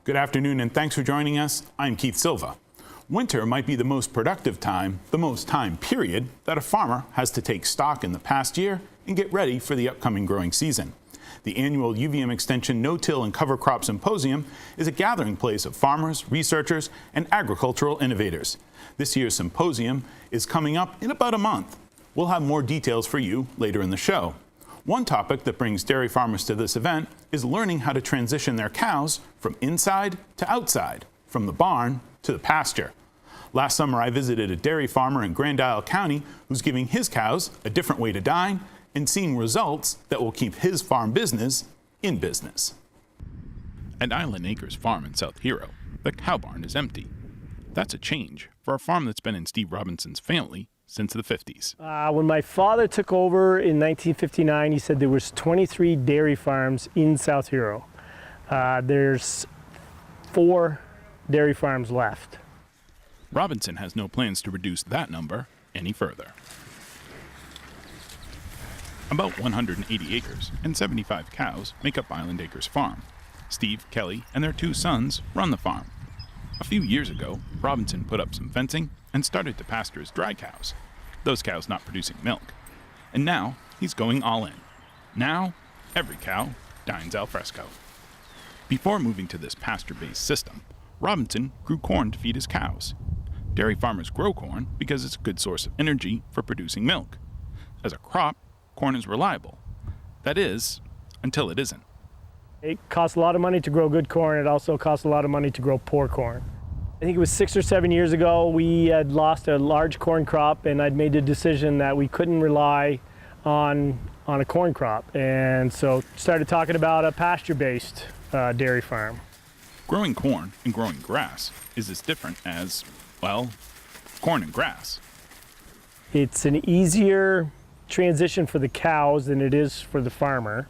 Good afternoon and thanks for joining us. I'm Keith Silva. Winter might be the most productive time, the most time period, that a farmer has to take stock in the past year and get ready for the upcoming growing season. The annual UVM Extension No-Till and Cover Crop Symposium is a gathering place of farmers, researchers, and agricultural innovators. This year's symposium is coming up in about a month. We'll have more details for you later in the show. One topic that brings dairy farmers to this event is learning how to transition their cows from inside to outside, from the barn to the pasture. Last summer, I visited a dairy farmer in Grand Isle County who's giving his cows a different way to dine and seeing results that will keep his farm business in business. At Islandacres farm in South Hero, the cow barn is empty. That's a change for a farm that's been in Steve Robinson's family since the 50s. When my father took over in 1959, he said there was 23 dairy farms in South Hero. There's 4 dairy farms left. Robinson has no plans to reduce that number any further. About 180 acres and 75 cows make up Islandacres farm. Steve, Kelly, and their 2 sons run the farm. A few years ago, Robinson put up some fencing and started to pasture his dry cows, those cows not producing milk. And now he's going all in. Now, every cow dines al fresco. Before moving to this pasture-based system, Robinson grew corn to feed his cows. Dairy farmers grow corn because it's a good source of energy for producing milk. As a crop, corn is reliable. That is, until it isn't. It costs a lot of money to grow good corn. It also costs a lot of money to grow poor corn. I think it was 6 or 7 years ago, we had lost a large corn crop, and I'd made the decision that we couldn't rely on a corn crop. And so started talking about a pasture-based dairy farm. Growing corn and growing grass is as different as, well, corn and grass. It's an easier transition for the cows than it is for the farmer.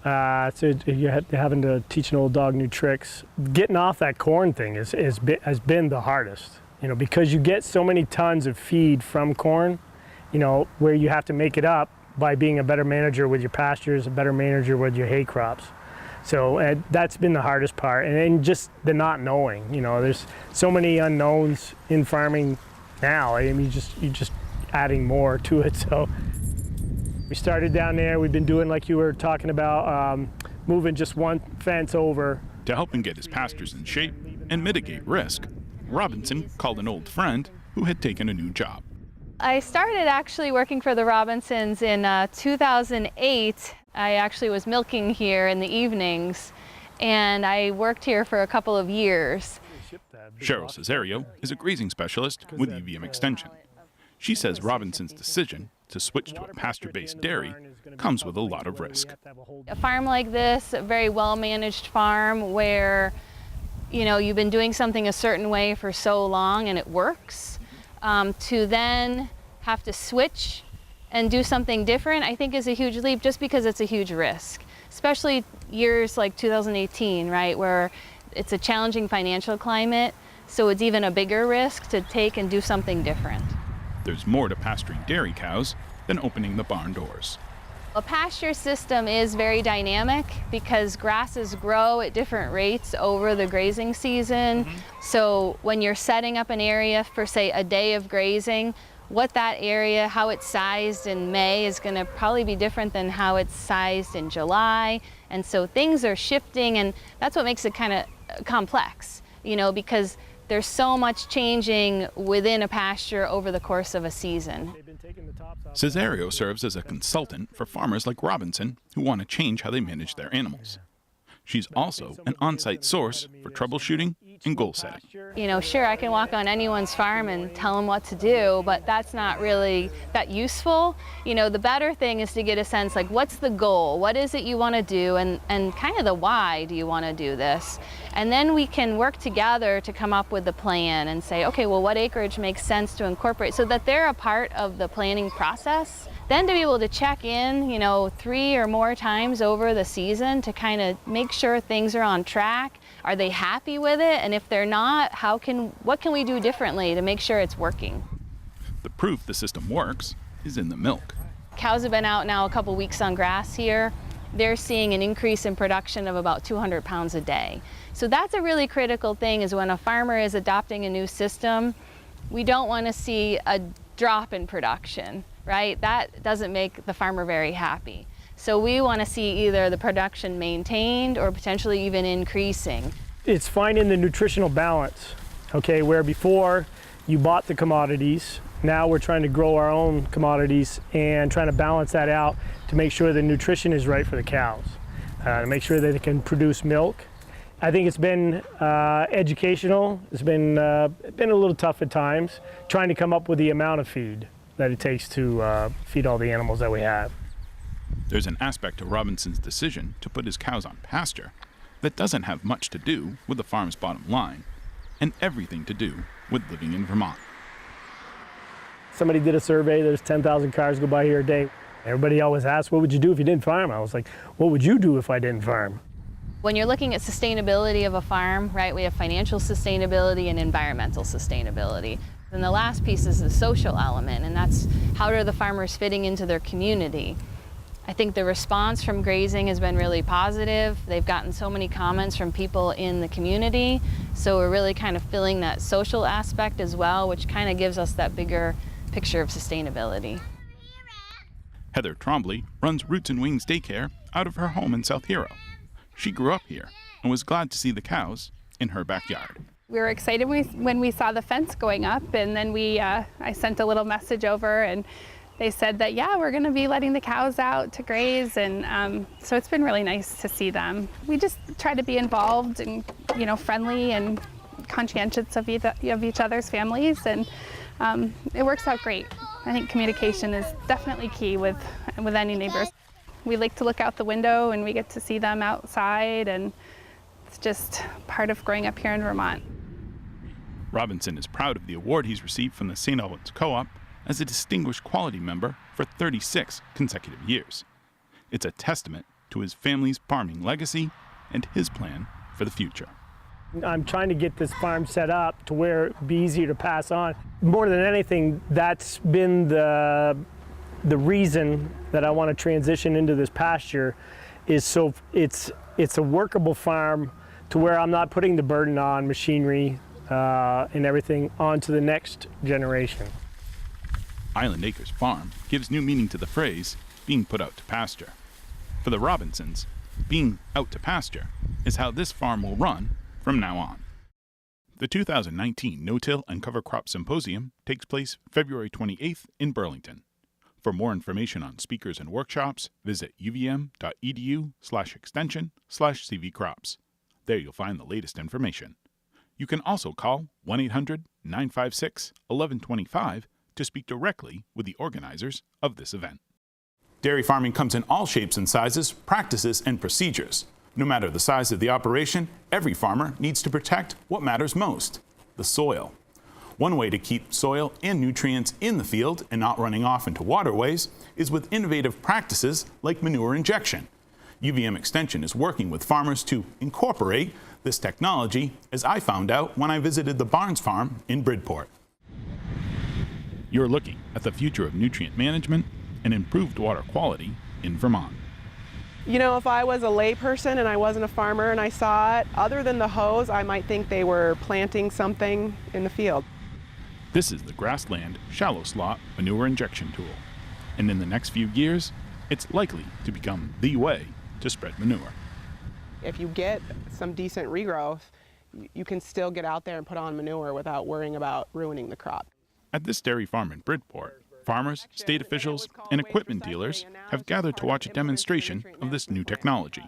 So you're having to teach an old dog new tricks. Getting off that corn thing has been the hardest, because you get so many tons of feed from corn, where you have to make it up by being a better manager with your pastures, a better manager with your hay crops. So that's been the hardest part, and then just the not knowing. There's so many unknowns in farming now. I mean, you're just adding more to it. So we started down there. We've been doing, like you were talking about, moving just one fence over. To help him get his pastures in shape and mitigate risk, Robinson called an old friend who had taken a new job. I started actually working for the Robinsons in 2008. I actually was milking here in the evenings, and I worked here for a couple of years. Cheryl Cesario is a grazing specialist with UVM Extension. She says Robinson's decision to switch to a pasture-based dairy comes with a lot of risk. A farm like this, a very well-managed farm where, you've been doing something a certain way for so long and it works, to then have to switch and do something different, I think is a huge leap, just because it's a huge risk, especially years like 2018, right, where it's a challenging financial climate, so it's even a bigger risk to take and do something different. There's more to pasturing dairy cows than opening the barn doors. A pasture system is very dynamic because grasses grow at different rates over the grazing season. So when you're setting up an area for, say, a day of grazing, what that area, how it's sized in May is going to probably be different than how it's sized in July. And so things are shifting, and that's what makes it kind of complex, because there's so much changing within a pasture over the course of a season. Cesario serves as a consultant for farmers like Robinson who want to change how they manage their animals. She's also an on-site source for troubleshooting and goal setting. Sure, I can walk on anyone's farm and tell them what to do, but that's not really that useful. The better thing is to get a sense, like, what's the goal? What is it you want to do? And kind of the why do you want to do this? And then we can work together to come up with the plan and say, okay, well, what acreage makes sense to incorporate so that they're a part of the planning process. Then to be able to check in, 3 or more times over the season to kind of make sure things are on track. Are they happy with it? And if they're not, what can we do differently to make sure it's working? The proof the system works is in the milk. Cows have been out now a couple weeks on grass here, they're seeing an increase in production of about 200 pounds a day. So that's a really critical thing, is when a farmer is adopting a new system, we don't want to see a drop in production, right? That doesn't make the farmer very happy. So we want to see either the production maintained or potentially even increasing. It's finding the nutritional balance, okay, where before you bought the commodities, now we're trying to grow our own commodities and trying to balance that out to make sure the nutrition is right for the cows, to make sure that they can produce milk. I think it's been educational. It's been a little tough at times, trying to come up with the amount of feed that it takes to feed all the animals that we have. There's an aspect to Robinson's decision to put his cows on pasture that doesn't have much to do with the farm's bottom line, and everything to do with living in Vermont. Somebody did a survey, there's 10,000 cars go by here a day. Everybody always asks, what would you do if you didn't farm? I was like, what would you do if I didn't farm? When you're looking at sustainability of a farm, right, we have financial sustainability and environmental sustainability. And the last piece is the social element, and that's how are the farmers fitting into their community. I think the response from grazing has been really positive. They've gotten so many comments from people in the community, so we're really kind of filling that social aspect as well, which kind of gives us that bigger picture of sustainability. Heather Trombley runs Roots and Wings Daycare out of her home in South Hero. She grew up here and was glad to see the cows in her backyard. We were excited when we saw the fence going up, and then I sent a little message over, and they said that, yeah, we're going to be letting the cows out to graze, and so it's been really nice to see them. We just try to be involved and, friendly and conscientious of each other's families, and it works out great. I think communication is definitely key with any neighbors. We like to look out the window and we get to see them outside, and it's just part of growing up here in Vermont. Robinson is proud of the award he's received from the St. Albans Co-op as a distinguished quality member for 36 consecutive years. It's a testament to his family's farming legacy and his plan for the future. I'm trying to get this farm set up to where it'd be easier to pass on. More than anything, that's been the reason that I want to transition into this pasture, is so it's a workable farm to where I'm not putting the burden on machinery and everything onto the next generation. Islandacres Farm gives new meaning to the phrase being put out to pasture. For the Robinsons, being out to pasture is how this farm will run from now on. The 2019 No-Till and Cover Crop Symposium takes place February 28th in Burlington. For more information on speakers and workshops, visit uvm.edu/extension/cvcrops. There you'll find the latest information. You can also call 1-800-956-1125 to speak directly with the organizers of this event. Dairy farming comes in all shapes and sizes, practices, and procedures. No matter the size of the operation, every farmer needs to protect what matters most, the soil. One way to keep soil and nutrients in the field and not running off into waterways is with innovative practices like manure injection. UVM Extension is working with farmers to incorporate this technology, as I found out when I visited the Barnes Farm in Bridport. You're looking at the future of nutrient management and improved water quality in Vermont. If I was a layperson and I wasn't a farmer and I saw it, other than the hose, I might think they were planting something in the field. This is the Grassland Shallow Slot Manure Injection Tool, and in the next few years, it's likely to become the way to spread manure. If you get some decent regrowth, you can still get out there and put on manure without worrying about ruining the crop. At this dairy farm in Bridport, farmers, state officials, and equipment dealers have gathered to watch a demonstration of this new technology.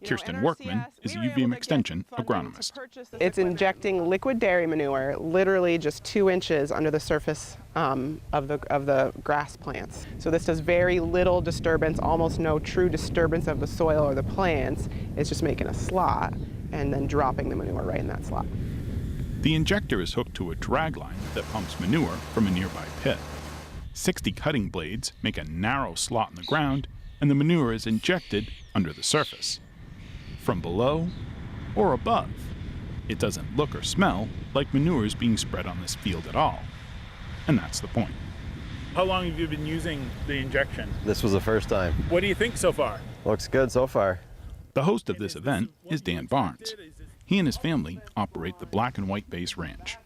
Kirsten Workman is a UVM Extension agronomist. It's injecting liquid dairy manure literally just 2 inches under the surface of the grass plants. So this does very little disturbance, almost no true disturbance of the soil or the plants. It's just making a slot and then dropping the manure right in that slot. The injector is hooked to a drag line that pumps manure from a nearby pit. 60 cutting blades make a narrow slot in the ground, and the manure is injected under the surface. From below or above, it doesn't look or smell like manure is being spread on this field at all. And that's the point. How long have you been using the injection? This was the first time. What do you think so far? Looks good so far. The host of this event is Dan Barnes. He and his family operate the Black and White Base Ranch.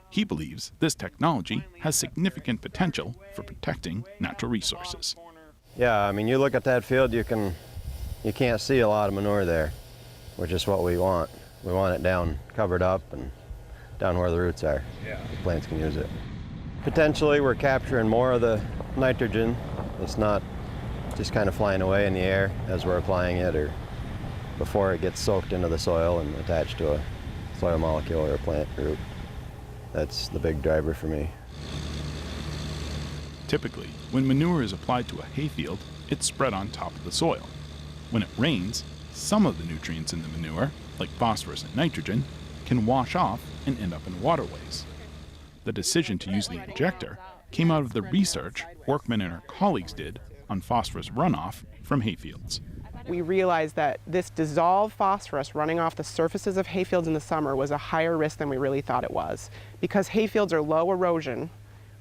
He believes this technology has significant potential for protecting natural resources. Yeah, I mean, you look at that field, you can't see a lot of manure there, which is what we want. We want it down, covered up, and down where the roots are. Yeah. The plants can use it. Potentially, we're capturing more of the nitrogen. It's not just kind of flying away in the air as we're applying it, or before it gets soaked into the soil and attached to a soil molecule or a plant root. That's the big driver for me. Typically, when manure is applied to a hayfield, it's spread on top of the soil. When it rains, some of the nutrients in the manure, like phosphorus and nitrogen, can wash off and end up in waterways. The decision to use the injector came out of the research Workman and her colleagues did on phosphorus runoff from hayfields. We realized that this dissolved phosphorus running off the surfaces of hayfields in the summer was a higher risk than we really thought it was. Because hayfields are low erosion,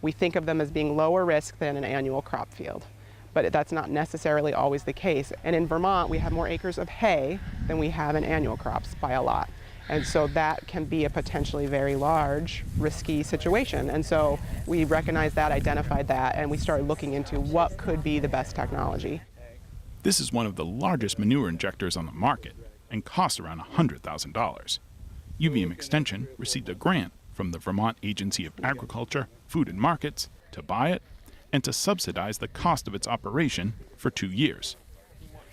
we think of them as being lower risk than an annual crop field. But that's not necessarily always the case. And in Vermont, we have more acres of hay than we have in annual crops by a lot. And so that can be a potentially very large, risky situation. And so we recognized that, identified that, and we started looking into what could be the best technology. This is one of the largest manure injectors on the market and costs around $100,000. UVM Extension received a grant from the Vermont Agency of Agriculture, Food and Markets to buy it and to subsidize the cost of its operation for 2 years.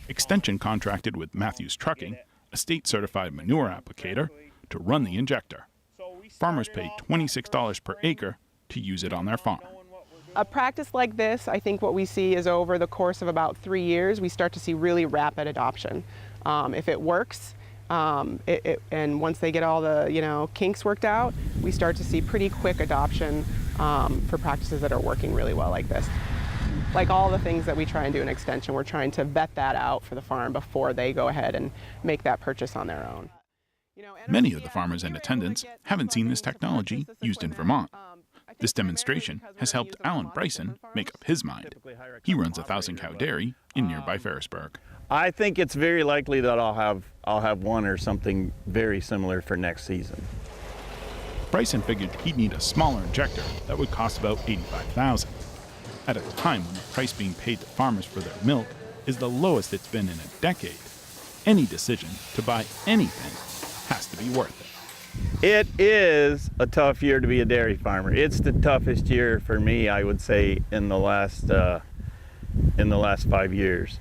Extension contracted with Matthews Trucking, a state-certified manure applicator, to run the injector. Farmers pay $26 per acre to use it on their farm. A practice like this, I think what we see is over the course of about 3 years, we start to see really rapid adoption. If it works, and once they get all the kinks worked out, we start to see pretty quick adoption for practices that are working really well like this. Like all the things that we try and do in Extension, we're trying to vet that out for the farm before they go ahead and make that purchase on their own. Many of the farmers and attendants haven't seen this technology used in Vermont. This demonstration has helped Allan Brisson make up his mind. He runs a 1,000-cow dairy in nearby Ferrisburg. I think it's very likely that I'll have one or something very similar for next season. Brisson figured he'd need a smaller injector that would cost about $85,000. At a time when the price being paid to farmers for their milk is the lowest it's been in a decade, any decision to buy anything has to be worth it. It is a tough year to be a dairy farmer. It's the toughest year for me, I would say, in the last 5 years.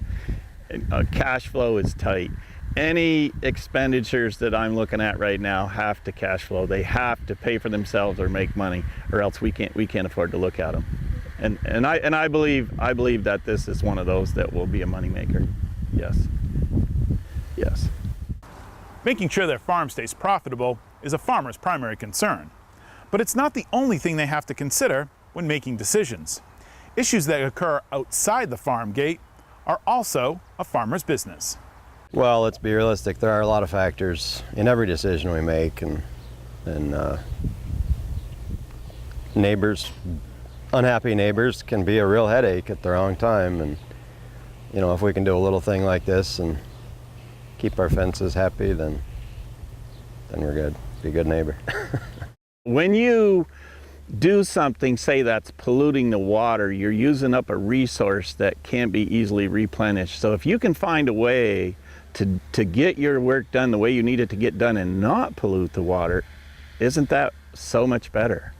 Cash flow is tight. Any expenditures that I'm looking at right now have to cash flow. They have to pay for themselves or make money, or else we can't afford to look at them. And I believe that this is one of those that will be a moneymaker. Yes. Yes. Making sure their farm stays profitable is a farmer's primary concern. But it's not the only thing they have to consider when making decisions. Issues that occur outside the farm gate are also a farmer's business. Well, let's be realistic. There are a lot of factors in every decision we make, and unhappy neighbors can be a real headache at the wrong time. And if we can do a little thing like this and keep our fences happy, then we're good. Be a good neighbor. When you do something, say that's polluting the water, you're using up a resource that can't be easily replenished. So if you can find a way to get your work done the way you need it to get done and not pollute the water, isn't that so much better?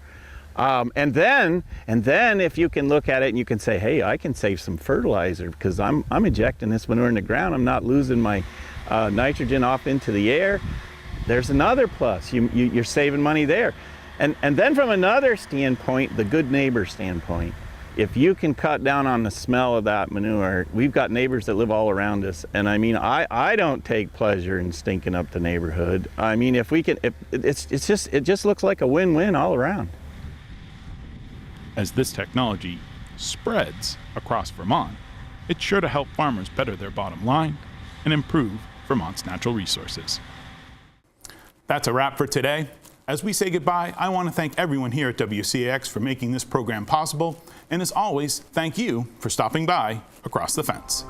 And then if you can look at it and you can say, hey, I can save some fertilizer because I'm injecting this manure in the ground. I'm not losing my nitrogen off into the air. There's another plus. You're saving money there. And then from another standpoint, the good neighbor standpoint, if you can cut down on the smell of that manure, we've got neighbors that live all around us. And I mean, I don't take pleasure in stinking up the neighborhood. I mean, it just looks like a win-win all around. As this technology spreads across Vermont, it's sure to help farmers better their bottom line and improve Vermont's natural resources. That's a wrap for today. As we say goodbye, I want to thank everyone here at WCAX for making this program possible. And as always, thank you for stopping by Across the Fence.